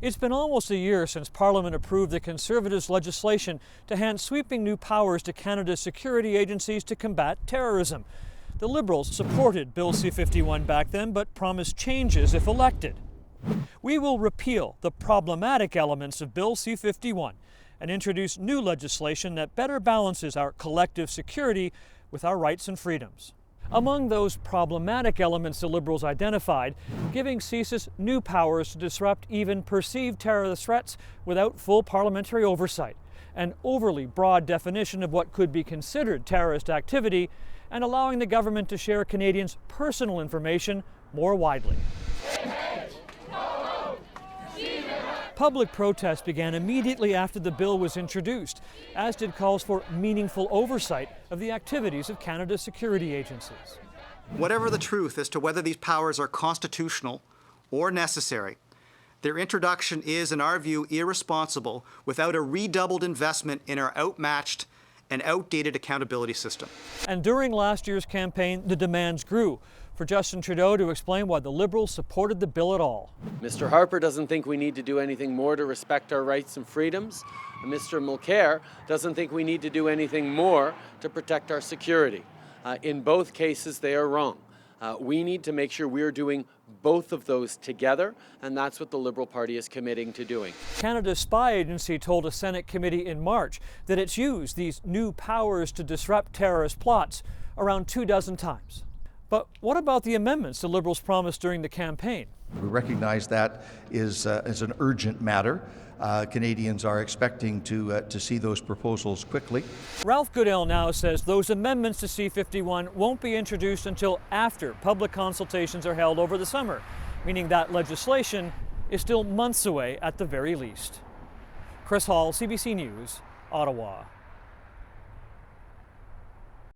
It's been almost a year since Parliament approved the Conservatives' legislation to hand sweeping new powers to Canada's security agencies to combat terrorism. The Liberals supported Bill C-51 back then, but promised changes if elected. We will repeal the problematic elements of Bill C-51 and introduce new legislation that better balances our collective security with our rights and freedoms. Among those problematic elements the Liberals identified, giving CSIS new powers to disrupt even perceived terrorist threats without full parliamentary oversight, an overly broad definition of what could be considered terrorist activity, and allowing the government to share Canadians' personal information more widely. Public protest began immediately after the bill was introduced, as did calls for meaningful oversight of the activities of Canada's security agencies. Whatever the truth as to whether these powers are constitutional or necessary, their introduction is, in our view, irresponsible without a redoubled investment in our outmatched and outdated accountability system. And during last year's campaign, the demands grew for Justin Trudeau to explain why the Liberals supported the bill at all. Mr. Harper doesn't think we need to do anything more to respect our rights and freedoms. And Mr. Mulcair doesn't think we need to do anything more to protect our security. In both cases, they are wrong. We need to make sure we're doing both of those together, and that's what the Liberal Party is committing to doing. Canada's spy agency told a Senate committee in March that it's used these new powers to disrupt terrorist plots around 24 times. But what about the amendments the Liberals promised during the campaign? We recognize that is an urgent matter. Canadians are expecting to see those proposals quickly. Ralph Goodale now says those amendments to C-51 won't be introduced until after public consultations are held over the summer, meaning that legislation is still months away at the very least. Chris Hall, CBC News, Ottawa.